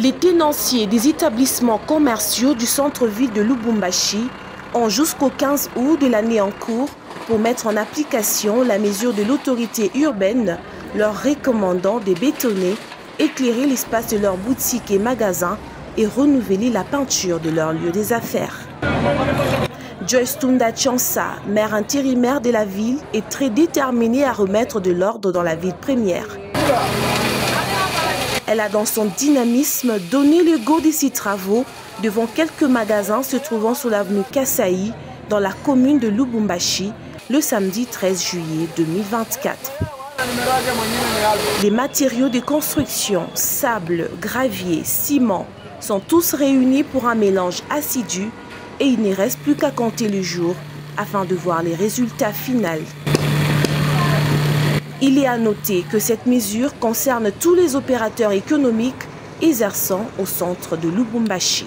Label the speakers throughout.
Speaker 1: Les tenanciers des établissements commerciaux du centre-ville de Lubumbashi ont jusqu'au 15 août de l'année en cours pour mettre en application la mesure de l'autorité urbaine leur recommandant de bétonner, éclairer l'espace de leurs boutiques et magasins et renouveler la peinture de leur lieu des affaires. Joyce Tunda Chansa, maire intérimaire de la ville, est très déterminée à remettre de l'ordre dans la ville première. Elle a dans son dynamisme donné le go de ses travaux devant quelques magasins se trouvant sur l'avenue Kassaï dans la commune de Lubumbashi le samedi 13 juillet 2024. Les matériaux de construction, sable, gravier, ciment sont tous réunis pour un mélange assidu et il ne reste plus qu'à compter le jour afin de voir les résultats finaux. Il est à noter que cette mesure concerne tous les opérateurs économiques exerçant au centre de Lubumbashi.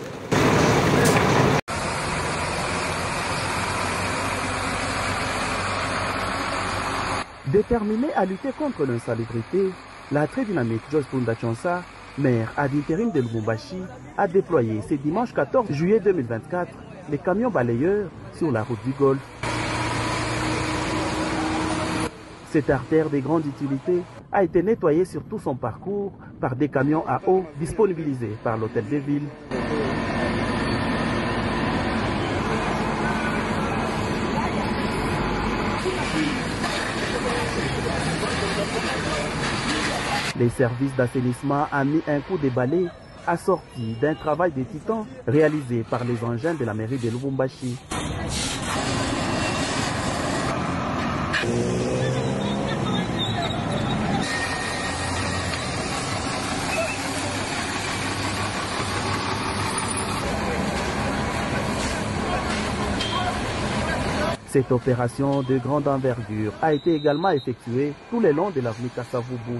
Speaker 2: Déterminée à lutter contre l'insalubrité, la très dynamique Joyce Tunda Chansa, maire ad intérim de Lubumbashi, a déployé ce dimanche 14 juillet 2024 les camions balayeurs sur la route du Golfe. Cette artère de grande utilité a été nettoyée sur tout son parcours par des camions à eau disponibilisés par l'hôtel de ville. Les services d'assainissement ont mis un coup de balai assorti d'un travail de titan réalisé par les engins de la mairie de Lubumbashi. Cette opération de grande envergure a été également effectuée tout le long de l'avenue Kassavubu.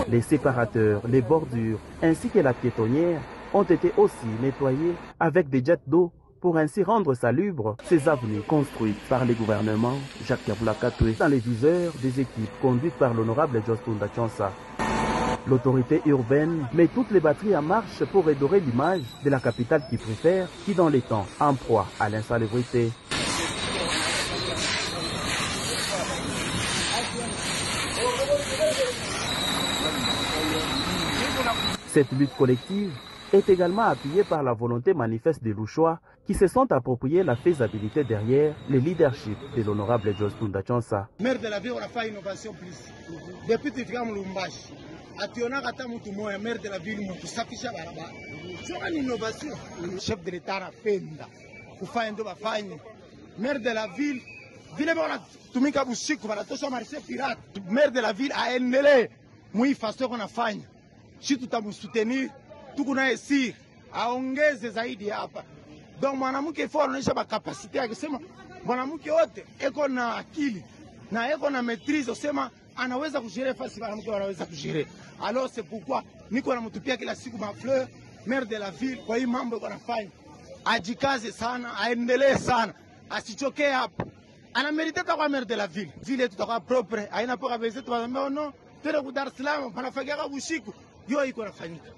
Speaker 2: Les séparateurs, les bordures ainsi que la piétonnière ont été aussi nettoyés avec des jets d'eau pour ainsi rendre salubres ces avenues construites par les gouvernements Jacques Kabula-Katoué dans les viseurs des équipes conduites par l'honorable Joyce Tunda Chansa. L'autorité urbaine met toutes les batteries en marche pour redorer l'image de la capitale qui préfère, qui dans les temps en proie à l'insalubrité. Cette lutte collective est également appuyée par la volonté manifeste des Louchois qui se sont appropriés la faisabilité derrière le leadership de l'honorable Joyce Tunda Chansa.
Speaker 3: Maire de la ville, on a fait innovation plus. Depuis que tu fais Lubumbashi, ationa kata mtu moya maire de la ville mkusafisha barabara. Sio ni innovation. Chef de l'État anapenda kufanya ndo bafanye. Maire de la ville vile bwana tumika busiku banatosha marché pirate. Maire de la ville aendelee muifaso kunafanya. Sisi tutamsutenir tuko naye si aongeze zaidi hapa. Donc mwanamke ifo anaonyesha bakapasite yake, sema mwanamke wote eko na akili na eko na maîtrise, sema anaweza kujere fasi mwanamke anaweza kujere. Alors c'est pourquoi niko namtupia kila siku ma fleur maire de la ville kwa hii mambo iko nafanya. Ajikaze sana, aendelee sana, asichokee hapa. Ana mérité kwa maire de la ville. Ville tutakuwa propre, haina poka bese tuwaambia non, tena ku Dar es Salaam panafanyika busiku. Yo iko nafanyika.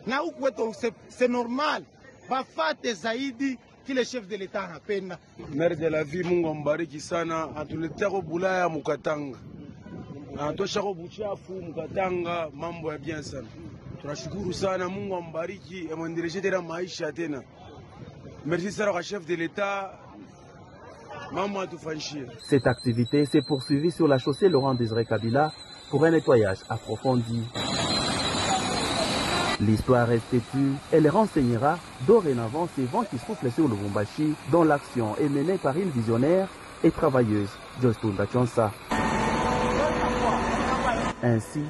Speaker 3: Na huku wetu c'est normal. Bafate zaidi kile chef de l'État anapenda.
Speaker 4: Maire de la ville, Mungu ambariki sana, atuletea ko bulaya Mukatanga. Anatosha ko buchafu Mukatanga, mambo ya bien sana. Tunashukuru sana, Mungu ambariki, amwendeleshe tena maisha tena. Merci sana kwa chef de l'État. Mambo atufanyishie.
Speaker 2: Cette activité s'est poursuivie sur la chaussée Laurent-Désiré Kabila pour un nettoyage approfondi. L'histoire reste têtue, elle renseignera dorénavant ces vents qui soufflent sur Lubumbashi, dont l'action est menée par une visionnaire et travailleuse, Joyce Tunda Chansa. Ainsi,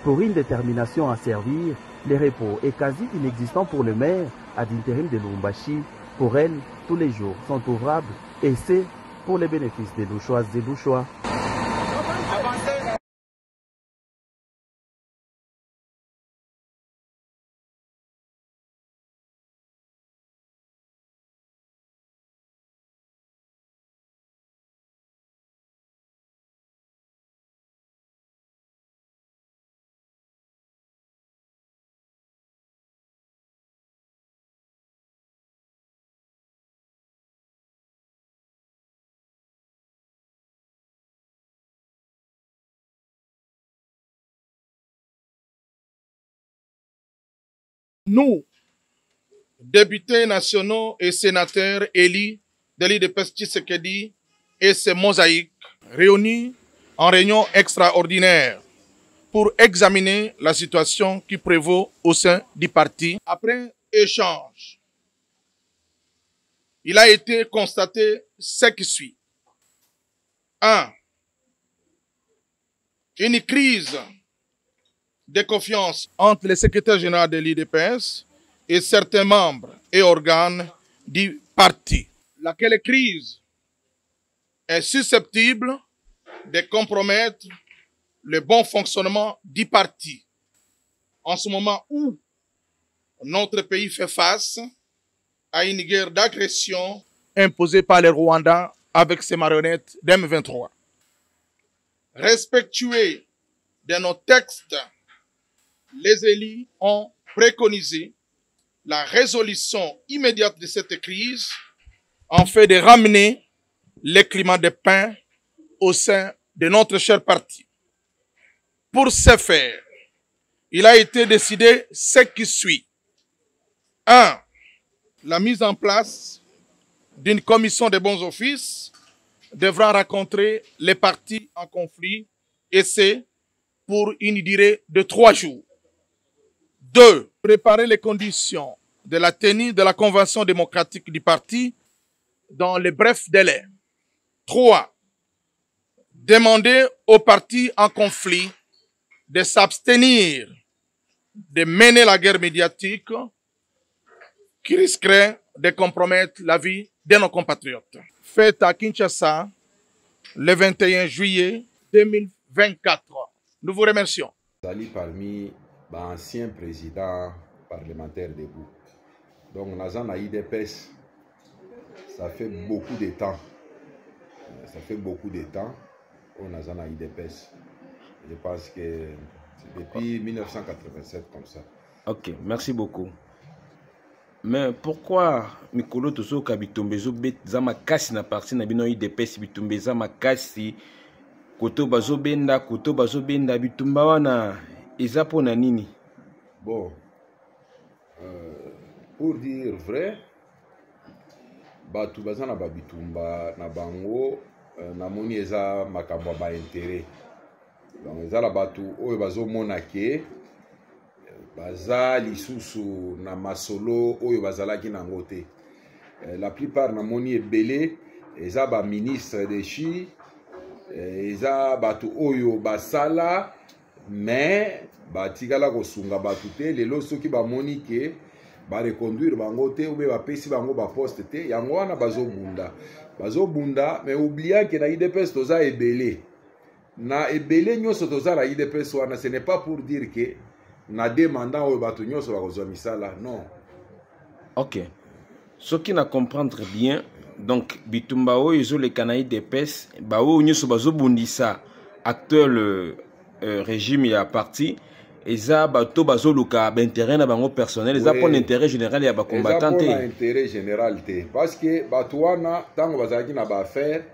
Speaker 2: pour une détermination à servir, le repos est quasi inexistant pour le maire ad intérim de Lubumbashi. Pour elle, tous les jours sont ouvrables et c'est pour les bénéfices des Louchoises et Louchois.
Speaker 5: Nous, députés nationaux et sénateurs élus de l'IDPS Tshisekedi et ses mosaïques, réunis en réunion extraordinaire pour examiner la situation qui prévaut au sein du parti. Après échange, il a été constaté ce qui suit. 1. Une crise de confiance entre le secrétaire général de l'IDPS et certains membres et organes du parti. Laquelle crise est susceptible de compromettre le bon fonctionnement du parti en ce moment où notre pays fait face à une guerre d'agression imposée par les Rwandais avec ses marionnettes d'M23. Respectueux de nos textes, les élus ont préconisé la résolution immédiate de cette crise en fait de ramener le climat de paix au sein de notre cher parti. Pour ce faire, il a été décidé ce qui suit. 1. La mise en place d'une commission de bons offices devra rencontrer les partis en conflit et c'est pour une durée de 3 jours. 2. Préparer les conditions de la tenue de la convention démocratique du parti dans les brefs délais. 3. Demander aux partis en conflit de s'abstenir de mener la guerre médiatique qui risquerait de compromettre la vie de nos compatriotes. Fête à Kinshasa le 21 juillet 2024. Nous vous remercions.
Speaker 6: Zali parmi l'ancien président parlementaire debout. Donc, Nazan IDPS, ça fait beaucoup de temps. Ça fait beaucoup de temps au Nazan IDPS. Je pense que c'est depuis 1987 comme ça.
Speaker 7: Ok, merci beaucoup. Mais pourquoi Mikolo Toso Kabitombezo bet zama kasi na parti na bino IDPS bitumbe zama kasi koto bazo benda bitumba wana ezapo na nini?
Speaker 6: Bon, pour dire vrai, batu bazana babitumba na bango na moni eza makambo ba intérêt. Donc eza la batu oyo bazo monake baza lisusu na masolo oyo bazalaki nango te. La plupart na moni ebele eza ba ministre de chi eza batu oyo basala mais batikala kosunga batu te lelo soki bamoni ke bareconduire bango te oube bapesi bango baposte te yango wana bazobunda mais oublia ke na IDPS toza ebele na ebele nyonso toza na IDPS wana ce n'est pas pour dire que na demanda oyo batu nyonso bakozwa misala non.
Speaker 7: Ok, soki na comprendre bien donc bitumba oyo ezoleka na IDPS baoyo nyonso bazobundisa actuel régime ya parti eza bato bazoluka intérêt na bango personnel eza pour l'intérêt général ya ba combattant te.
Speaker 6: Eza pour l'intérêt général te parce que bato wana tango bazalaki na ba affaire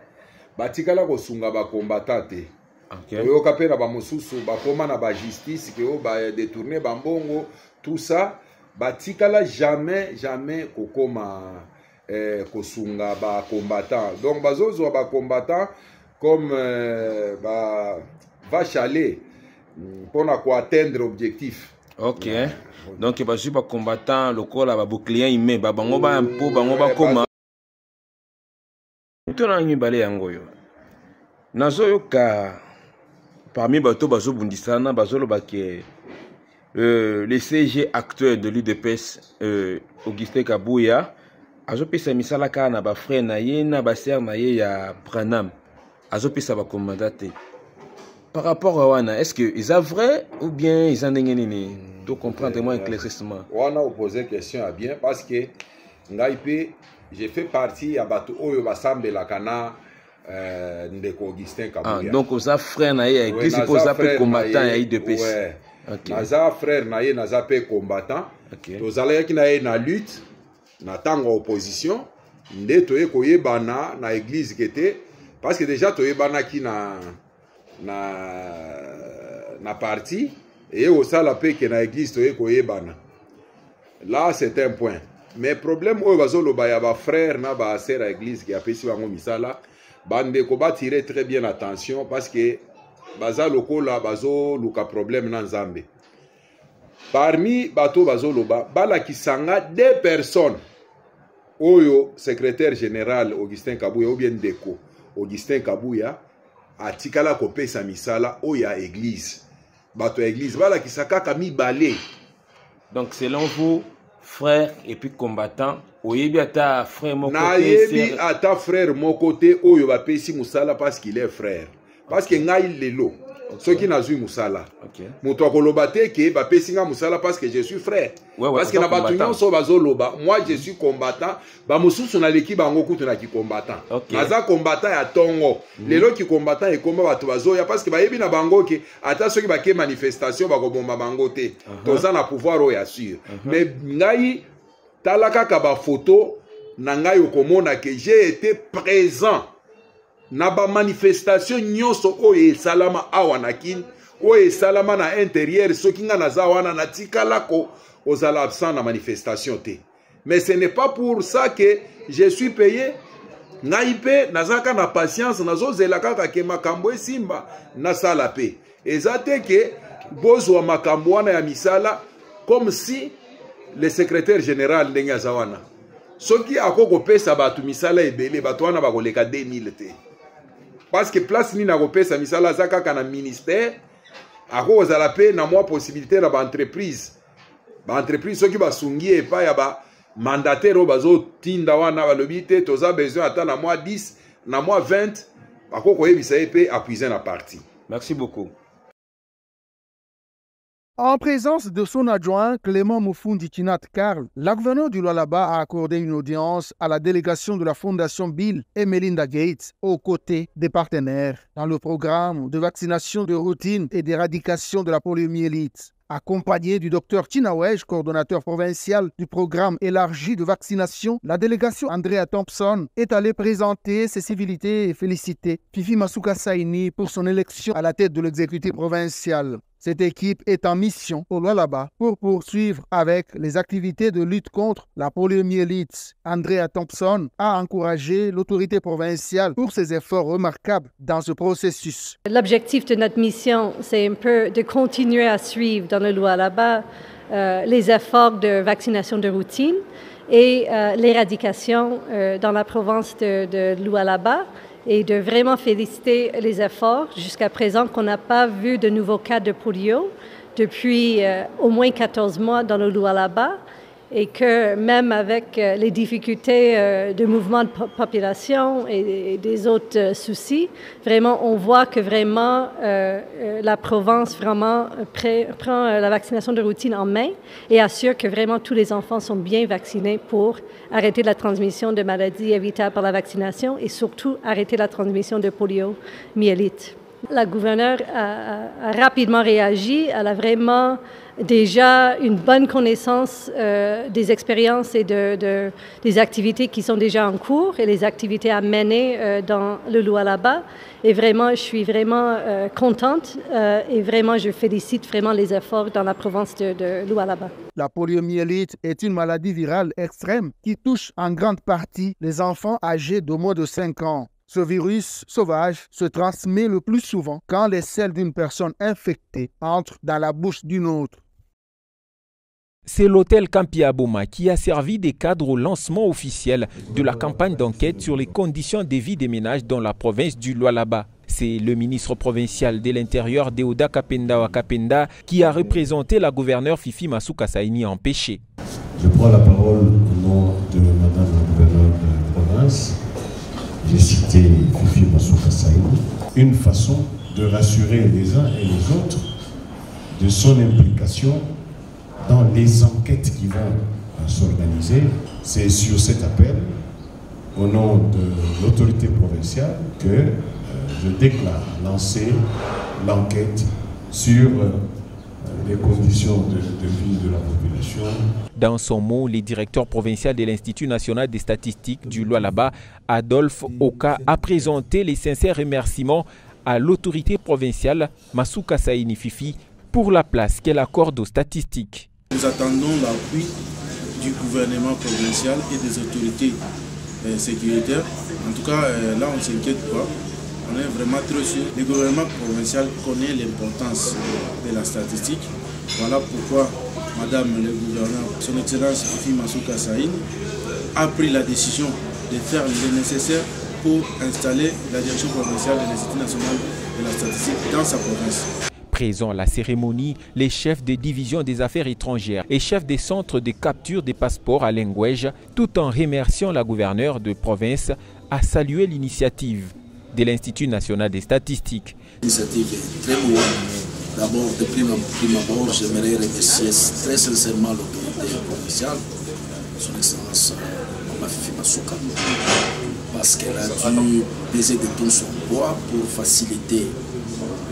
Speaker 6: batikala kosunga ba combattant te. Oyoka pe na ba mosusu bakoma na ba justice ke o ba détourner bambongo tout ça batikala jamais kokoma kosunga ba combattant. Donc bazozwa ba combattant comme va chaler pour atteindre l'objectif.
Speaker 7: Ok. Donc il va suivre combattant le corps là bouclier humain bango ba impo bango ba koma. Tona ngi balé yangoyo. Nazoyo ka parmi bato bazo bundisana bazolo baké le CG actuel de l'UDPS Augustin Kabouya azopesa misala ka na ba frère na ye na ba sœur na ye ya Branham azopesa ba commandate. Par rapport à Wana, est-ce que c'est vrai ou bien ils en ont tout comprendre moi éclaircissement?
Speaker 6: On a posé question à bien parce que j'ai fait partie à Bato Oyo Basambe la Kana Ndeko Augustin Kabouya.
Speaker 7: Donc aux frères naïe église pour zapper combattant et de paix.
Speaker 6: Ouais. Naza frère naïe naza pe combattant. Aux alliés qui naïe na lutte na tango opposition nde toye koyebana na église qui était parce que déjà toyebana qui na parti et au sala pe ke na église toye koyebana Là, c'est un point. Mais problème, il y a des frères, des sœurs à l'église qui appellent ça misala. Bandeko ba tirer très bien attention parce que baza lokola bazo luka problème na Nzambe. Parmi bato bazo loba bala kisanga 2 personnes. Oyo secrétaire général Augustin Kabouya ou bien Deko Augustin Kabouya atikala kopesa misala oya église. Bato église bala kisaka kami balé.
Speaker 7: Donc selon vous, frère et puis combattant, oyebi ata frère mon côté.
Speaker 6: Nayebi ata frère mon côté oyo ba pesi musala parce qu'il est frère. Parce que ngai lelo. Ceux qui n'ont musala. Muto koloba te ke ba pesi nga musala parce que je suis frère. Parce que na batu nyonso bazoloba, moi je suis combattant, ba mususu na leki bango kutu na ki combattant. Naza combattant ya tongo. Lelo ki combattant e komba batu bazoya parce que ba yebi na bango ke ata soki ba ke manifestation ba ko bomba bango te. Toza na pouvoir o ya sûr. Mais ngai talaka ka ba photo na ngai okomona ke j'ai été présent na ba manifestation nyonso oyo salama awanakin oyo salama na intérieur soki nga naza wana na tikalako ozala absent na manifestation te. Mais ce n'est pas pour ça que je suis payé. Naipe nazaka na patience nazozela kaka ke makambo esimba na sala pe. Ezate ke bozwa makambo wana ya misala comme si le secrétaire général ndenge azawana. Soki akoko pesa batu misala ebele batu wana bakoleka 2000 te. Parce que place ni na kopesa misala zaka kana ministère ako zala pe na moi possibilité na ba entreprise soki basungi epa ya ba mandataire bazo tinda wana balobi te toza besoin ata na moi 10 na moi 20 ako koyebisa epe appuyer na parti.
Speaker 7: Merci beaucoup.
Speaker 8: En présence de son adjoint Clément Moufundi Kinat Karl, la gouverneure du Lualaba a accordé une audience à la délégation de la Fondation Bill et Melinda Gates aux côtés des partenaires dans le programme de vaccination de routine et d'éradication de la poliomyélite. Accompagné du Dr Chinawej, coordonnateur provincial du programme élargi de vaccination, la délégation Andrea Thompson est allée présenter ses civilités et féliciter Fifi Masuka Saini pour son élection à la tête de l'exécutif provincial. Cette équipe est en mission au Lualaba pour poursuivre avec les activités de lutte contre la poliomyélite. Andrea Thompson a encouragé l'autorité provinciale pour ses efforts remarquables dans ce processus.
Speaker 9: L'objectif de notre mission, c'est un peu de continuer à suivre dans le Lualaba les efforts de vaccination de routine et l'éradication dans la province de Lualaba. Et de vraiment féliciter les efforts jusqu'à présent qu'on n'a pas vu de nouveaux cas de polio depuis au moins 14 mois dans le Lualaba et que même avec les difficultés de mouvement de population et des autres soucis, vraiment on voit que vraiment la province vraiment prend la vaccination de routine en main et assure que vraiment tous les enfants sont bien vaccinés pour arrêter la transmission de maladies évitables par la vaccination et surtout arrêter la transmission de poliomyélite. La gouverneure a rapidement réagi, elle a vraiment déjà une bonne connaissance des expériences et des activités qui sont déjà en cours et les activités à mener dans le Lualaba. Et vraiment, je suis vraiment contente et vraiment, je félicite vraiment les efforts dans la province de Lualaba.
Speaker 8: La poliomyélite est une maladie virale extrême qui touche en grande partie les enfants âgés de moins de 5 ans. Ce virus sauvage se transmet le plus souvent quand les selles d'une personne infectée entrent dans la bouche d'une autre.
Speaker 10: C'est l'hôtel Campiaboma qui a servi de cadre au lancement officiel de la campagne d'enquête sur les conditions de vie des ménages dans la province du Lualaba. C'est le ministre provincial de l'Intérieur, Deoda Kapenda Wakapenda, qui a représenté la gouverneure Fifi Masuka Saini empêchée.
Speaker 11: Je prends la parole au nom de Madame la gouverneure de la province. J'ai cité Fifi Masuka Saini. Une façon de rassurer les uns et les autres de son implication dans les enquêtes qui vont s'organiser. C'est sur cet appel, au nom de l'autorité provinciale, que je déclare lancer l'enquête sur les conditions de vie de la population.
Speaker 10: Dans son mot, le directeur provincial de l'Institut national des statistiques du Lualaba, Adolphe Oka, a présenté les sincères remerciements à l'autorité provinciale Masuka Saini Fifi pour la place qu'elle accorde aux statistiques.
Speaker 12: Nous attendons l'appui du gouvernement provincial et des autorités sécuritaires. En tout cas, là, on ne s'inquiète pas. On est vraiment très sûr. Le gouvernement provincial connaît l'importance de la statistique. Voilà pourquoi Madame le gouverneur, son Excellence Fifi Masuka Saïd, a pris la décision de faire le nécessaire pour installer la direction provinciale de l'Institut national de la statistique dans sa province.
Speaker 10: Présents à la cérémonie, les chefs des divisions des affaires étrangères et chefs des centres de capture des passeports à Lengouège, tout en remerciant la gouverneure de province, a salué l'initiative de l'Institut national des statistiques.
Speaker 13: L'initiative est très louable. D'abord, de prime abord, j'aimerais remercier très sincèrement l'autorité provinciale, son Excellence Mama Fifi Masuka, parce qu'elle a dû peser de tout son poids pour faciliter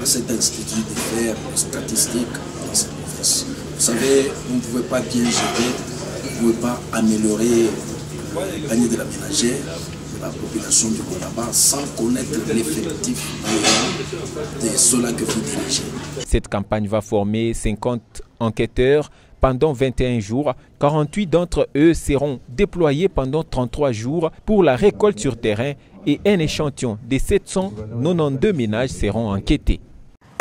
Speaker 13: à cet institut de faire des statistiques dans cette province. Vous savez, vous ne pouvez pas bien gérer, vous ne pouvez pas améliorer le panier de la ménagère, de la population du Lualaba, sans connaître l'effectif de ceux-là que vous dirigez.
Speaker 10: Cette campagne va former 50 enquêteurs pendant 21 jours. 48 d'entre eux seront déployés pendant 33 jours pour la récolte sur terrain et un échantillon de 792 ménages seront enquêtés.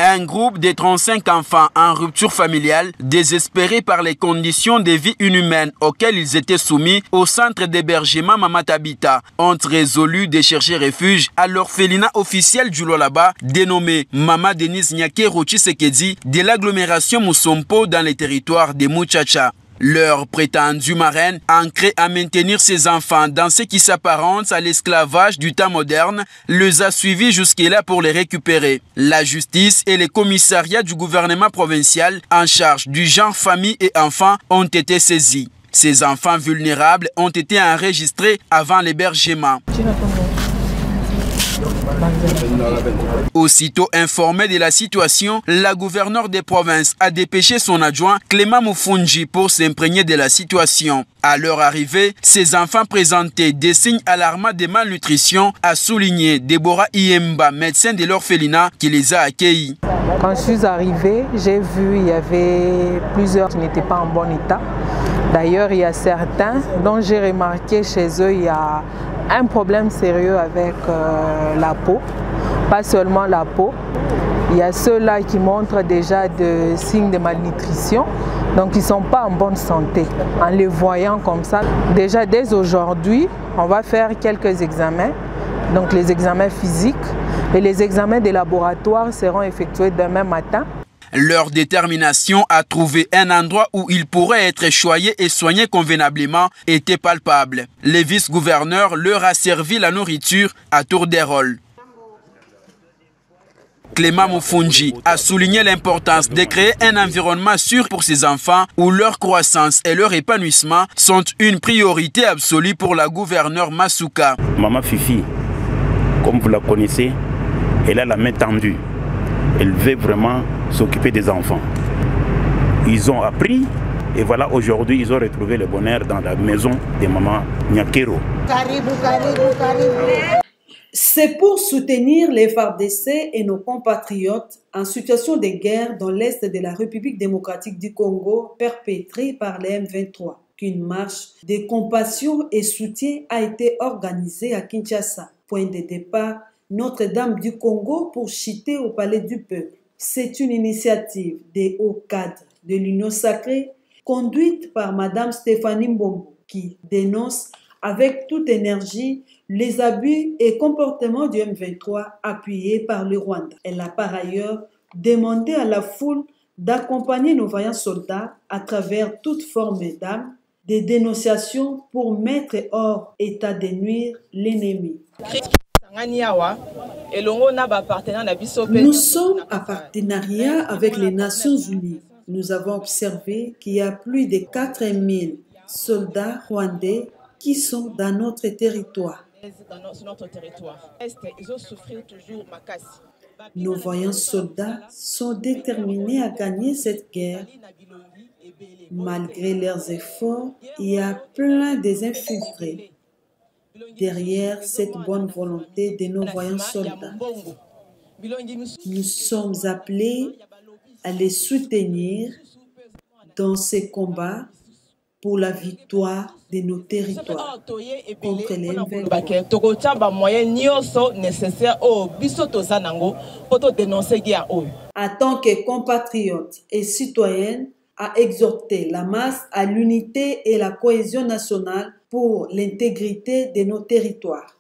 Speaker 14: Un groupe de 35 enfants en rupture familiale, désespérés par les conditions de vie inhumaines auxquelles ils étaient soumis au centre d'hébergement Mama Tabita, ont résolu de chercher refuge à l'orphelinat officiel du Lualaba, dénommé Mama Denise Nyakero Tshisekedi de l'agglomération Musompo dans les territoires de Muchacha. Leur prétendue marraine, ancrée à maintenir ses enfants dans ce qui s'apparente à l'esclavage du temps moderne, les a suivis jusque-là pour les récupérer. La justice et les commissariats du gouvernement provincial en charge du genre famille et enfants ont été saisis. Ces enfants vulnérables ont été enregistrés avant l'hébergement. Aussitôt informée de la situation, la gouverneure des provinces a dépêché son adjoint Clément Mufunji pour s'imprégner de la situation. À leur arrivée, ces enfants présentaient des signes alarmants de malnutrition, a souligné Deborah Iemba, médecin de l'orphelinat, qui les a accueillis.
Speaker 15: Quand je suis arrivée, j'ai vu qu'il y avait plusieurs qui n'étaient pas en bon état. D'ailleurs, il y a certains dont j'ai remarqué chez eux, il y a un problème sérieux avec la peau. Pas seulement la peau, il y a ceux-là qui montrent déjà des signes de malnutrition, donc ils ne sont pas en bonne santé. En les voyant comme ça, déjà dès aujourd'hui, on va faire quelques examens, donc les examens physiques et les examens de laboratoire seront effectués demain matin.
Speaker 14: Leur détermination à trouver un endroit où ils pourraient être choyés et soignés convenablement était palpable. Le vice-gouverneur leur a servi la nourriture à tour de rôle. Clément Mufunji a souligné l'importance de créer un environnement sûr pour ces enfants où leur croissance et leur épanouissement sont une priorité absolue pour la gouverneure Masuka.
Speaker 16: Mama Fifi, comme vous la connaissez, elle a la main tendue. Elle veut vraiment s'occuper des enfants. Ils ont appris et voilà, aujourd'hui, ils ont retrouvé le bonheur dans la maison de Maman Nyakero.
Speaker 17: C'est pour soutenir les FARDC et nos compatriotes en situation de guerre dans l'est de la République démocratique du Congo perpétrée par les M23 qu'une marche de compassion et soutien a été organisée à Kinshasa. Point de départ, Notre-Dame du Congo pour chiter au Palais du Peuple. C'est une initiative des hauts cadres de l'Union sacrée conduite par Madame Stéphanie Mbombo qui dénonce avec toute énergie les abus et comportements du M23 appuyés par le Rwanda. Elle a par ailleurs demandé à la foule d'accompagner nos vaillants soldats à travers toute forme d'armes, des dénonciations pour mettre hors état de nuire l'ennemi. Nous sommes en partenariat avec les Nations Unies. Nous avons observé qu'il y a plus de 4000 soldats rwandais qui sont dans notre territoire. Nos vaillants soldats sont déterminés à gagner cette guerre. Malgré leurs efforts, il y a plein des infiltrés derrière cette bonne volonté de nos vaillants soldats. Nous sommes appelés à les soutenir dans ces combats pour la victoire de nos territoires contre les M23. En tant que compatriotes et citoyennes, à exhorter la masse à l'unité et la cohésion nationale pour l'intégrité de nos territoires.